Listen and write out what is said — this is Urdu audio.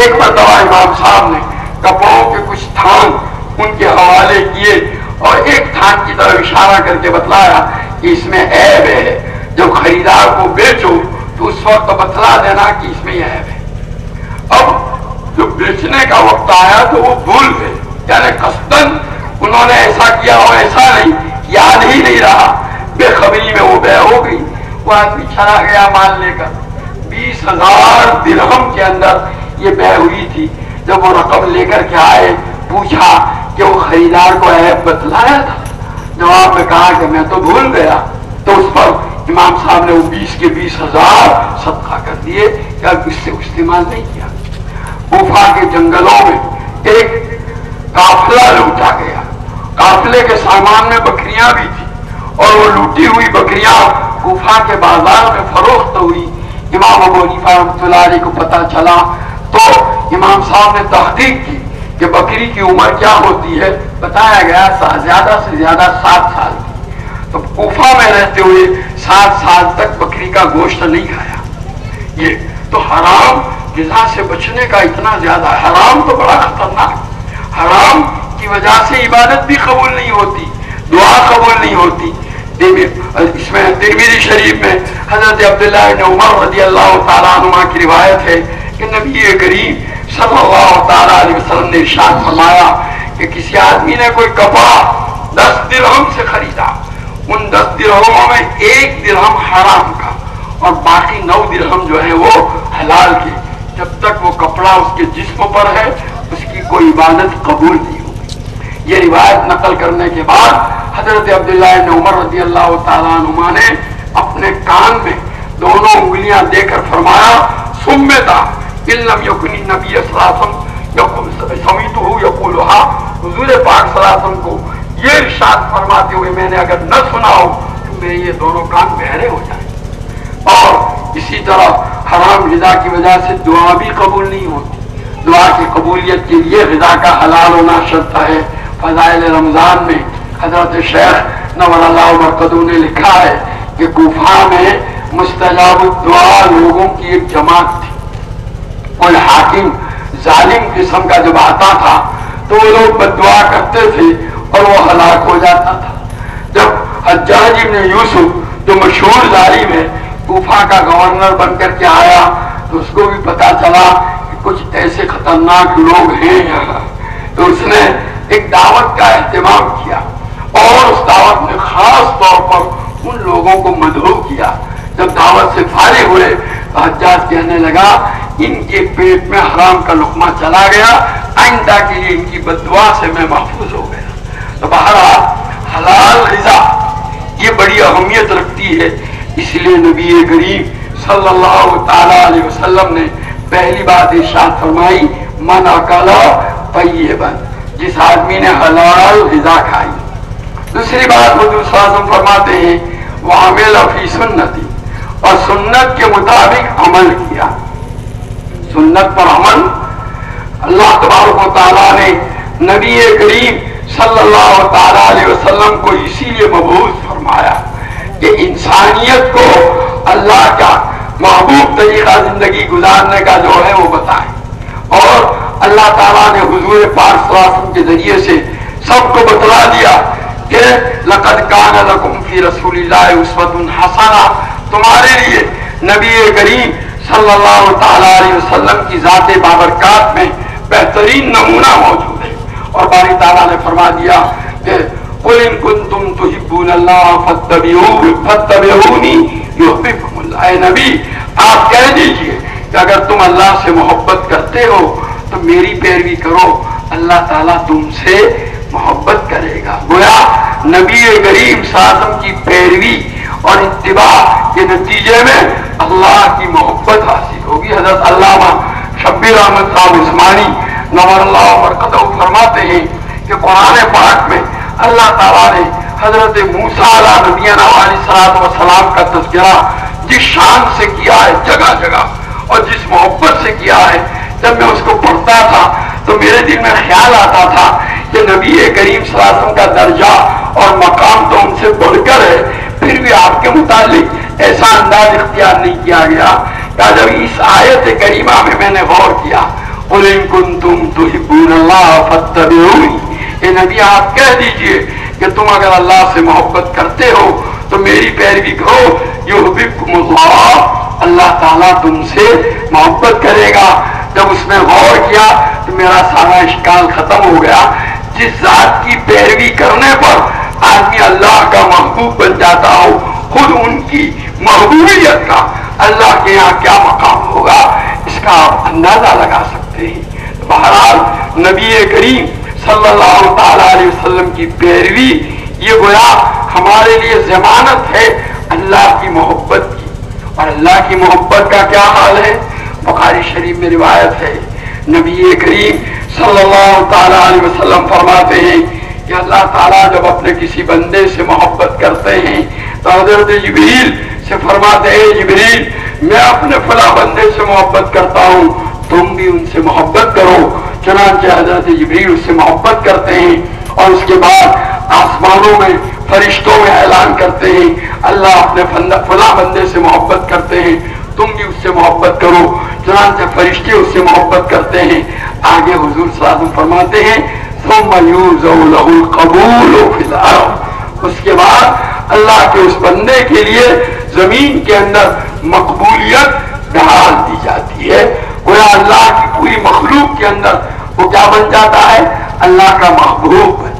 ایک مرتبہ امام صاحب نے کپڑوں کے کچھ تھان ان کے حوالے کیے اور ایک تھان کی طرف اشارہ کر کے بتلایا کہ اس میں عیب ہے، جب خریدار کو بیچو تو اس وقت بتلا دینا کہ اس میں یہ عیب ہے۔ اب جو بیچنے کا وقت آیا تو وہ بھول گئے، یعنی قصداً انہوں نے ایسا کیا ہو ایسا نہیں، یاد ہی نہیں رہا، بے خبری میں وہ بیع ہو گئی۔ وہ آدمی چلا گیا مال لے کر، 20,000 درہم کے اندر یہ بیع ہوئی تھی۔ جب وہ رقم لے کر کے آئے، پوچھا کہ وہ خریدار کو عیب بتلایا تھا؟ جواب میں کہا کہ میں تو بھول گیا۔ تو اس پر امام صاحب نے وہ 20 کے 20,000 صدقہ کر دیے کہ اب اس سے استعمال نہیں کیا۔ کوفہ کے جنگلوں میں ایک قافلہ لوٹا گیا، قافلے کے سامان میں بکریاں بھی تھی اور وہ لوٹی ہوئی بکریاں کوفہ کے بازار میں فروخت ہوئی۔ امام ابو حنیفہ رحمۃ اللہ علیہ کو پتہ چلا تو امام صاحب نے تحقیق کی کہ بکری کی عمر کیا ہوتی ہے، بتایا گیا زیادہ سے زیادہ 7 سال کی۔ تو کوفہ میں رہتے ہوئے 7 سال تک بکری کا گوشت نہیں کھایا۔ یہ تو حرام غذا سے بچنے کا اتنا زیادہ، حرام تو بڑا خطرناک، حرام کی وجہ سے عبادت بھی قبول نہیں ہوتی، دعا قبول نہیں ہوتی۔ اس میں ترمذی شریف میں حضرت عبداللہ بن عمر رضی اللہ تعالیٰ عنہ کی روایت ہے کہ نبی کریم صلی اللہ تعالیٰ علیہ وسلم نے ارشاد فرمایا کہ کسی آدمی نے کوئی کپڑا 10 درہم سے خریدا، ان 10 درہموں میں 1 درہم حرام کا اور باقی 9 درہم جو ہے وہ حلال کے، جب تک وہ کپڑا اس کے جسم پر ہے اس کی کوئی عبادت قبول نہیں ہوگی۔ یہ روایت نقل کرنے کے بعد حضرت عبداللہ بن عمر رضی اللہ تعالیٰ عنہ نے اپنے کان میں دونوں انگلیاں دے کر فرمایا سمتا ان لم یکن النبی صلی اللہ علیہ وسلم سمیتہ یقولھا، حضور پاک صلی اللہ علیہ وسلم کو یہ ارشاد فرماتے ہوئے میں نے اگر نہ سنا ہو تو میرے یہ دونوں کان بہرے ہو جائیں۔ اور اسی طرح حرام غذا کی وجہ سے دعا بھی قبول نہیں ہوتی۔ دعا کی قبولیت کے لیے غذا کا حلال ہونا شرط ہے۔ فضائل رمضان میں حضرت شیخ نور اللہ مرقدو نے لکھا ہے کہ کوفہ میں مستجاب الدعا لوگوں کی ایک جماعت تھی۔ کوئی حاکم ظالم قسم کا جب آتا تھا تو وہ لوگ بد دعا کرتے تھے اور وہ ہلاک ہو جاتا تھا۔ جب حجاج ابن یوسف جو مشہور ظالم ہے کوفہ کا گورنر بن کر کے آیا تو اس کو بھی پتا چلا کہ کچھ ایسے خطرناک لوگ ہیں یہاں، تو اس نے ایک دعوت کا اہتمام کیا اور اس دعوت میں خاص طور پر ان لوگوں کو مدعو کیا۔ جب دعوت سے فارغ ہوئے تو حجاج کہنے لگا ان کے پیٹ میں حرام کا لقمہ چلا گیا، آئندہ کے لیے ان کی بد دعا سے میں محفوظ ہو گیا۔ تو بہرحال حلال غذا یہ بڑی اہمیت رکھتی ہے، اس لیے نبی کریم صلی اللہ تعالی علیہ وسلم نے پہلی بات ارشاد فرمائی من اکل طیبا، جس آدمی نے حلال غذا کھائی۔ دوسری بات حضور صلی اللہ علیہ وسلم فرماتے ہیں وعمل فی سنتی، اور سنت کے مطابق عمل کیا۔ سنت پر عمل، اللہ تبارک و تعالیٰ نے نبی کریم صلی اللہ تعالیٰ علیہ وسلم کو اسی لیے مبعوث فرمایا کہ انسانیت کو اللہ کا محبوب طریقہ زندگی گزارنے کا جو ہے وہ بتائیں، اور اللہ تعالیٰ نے حضور پاک صلی اللہ علیہ وسلم کے ذریعے سے سب کو بتلا دیا کہ لقد کان لکم فی رسول اللہ اسوۃ حسنہ، تمہارے لیے نبی کریم صلی اللہ تعالیٰ علیہ وسلم کی ذات بابرکات میں بہترین نمونہ موجود ہے۔ اور باری تعالیٰ نے فرما دیا کہ قل ان کنتم تحبون اللہ فاتبعونی یحببکم اللہ، اے نبی آپ کہہ دیجئے کہ اگر تم اللہ سے محبت کرتے ہو تو میری پیروی کرو، اللہ تعالیٰ تم سے محبت کرے گا۔ گویا نبی کریم صلی اللہ علیہ وسلم کی پیروی اور اتباع کے نتیجے میں اللہ کی محبت حاصل ہوگی۔ حضرت علامہ شبیر احمد صاحب عثمانی نور اللہ مرقدہ فرماتے ہیں کہ قرآن پاک میں اللہ تعالیٰ نے حضرت موسیٰ علیہ نبینا علیہ السلام کا تذکرہ جس شان سے کیا ہے جگہ جگہ اور جس محبت سے کیا ہے، جب میں اس کو پڑھتا تھا تو میرے دل میں خیال آتا تھا کہ نبی کریم صلی اللہ علیہ وسلم کا درجہ اور مقام تو ان سے بڑھ کر ہے، پھر بھی آپ کے متعلق ایسا انداز اختیار نہیں کیا گیا۔ کہ جب اس آیت کریمہ میں نے غور کیا قل ان کنتم تحبون اللہ فاتبعونی، اے نبی آپ کہہ دیجئے کہ تم اگر اللہ سے محبت کرتے ہو تو میری پیروی کرو، یحببکم اللہ، اللہ تعالیٰ تم سے محبت کرے گا۔ جب اس میں غور کیا تو میرا سارا اشکال ختم ہو گیا۔ جس ذات کی پیروی کرنے پر آدمی اللہ کا محبوب بن جاتا ہو، خود ان کی محبوبیت کا اللہ کے یہاں کیا مقام ہوگا، اس کا آپ اندازہ لگا سکتے ہیں۔ بہرحال نبی کریم صلی اللہ تعالی علیہ وسلم کی پیروی یہ گویا ہمارے لیے ضمانت ہے اللہ کی محبت کی۔ اور اللہ کی محبت کا کیا حال ہے؟ بخاری شریف میں روایت ہے، نبی کریم صلی اللہ تعالی علیہ وسلم فرماتے ہیں کہ اللہ تعالیٰ جب اپنے کسی بندے سے محبت کرتے ہیں تو حضرت جبریل سے فرماتے ہیں، جبریل میں اپنے فلاں بندے سے محبت کرتا ہوں، تم بھی ان سے محبت کرو۔ چنانچہ حضرت جبریل اس سے محبت کرتے ہیں اور اس کے بعد آسمانوں میں فرشتوں میں اعلان کرتے ہیں، اللہ اپنے فلاں بندے سے محبت کرتے ہیں، تم بھی اس سے محبت کرو۔ چنانچہ فرشتے اس سے محبت کرتے ہیں۔ آگے حضور صلی اللہ علیہ وسلم فرماتے ہیں ثم یوزع له القبول فی الارض، اس کے بعد اللہ کے اس بندے کے لیے زمین کے اندر مقبولیت ڈھال دی جاتی ہے۔ گویا اللہ کی پوری مخلوق کے اندر وہ کیا بن جاتا ہے؟ اللہ کا محبوب بن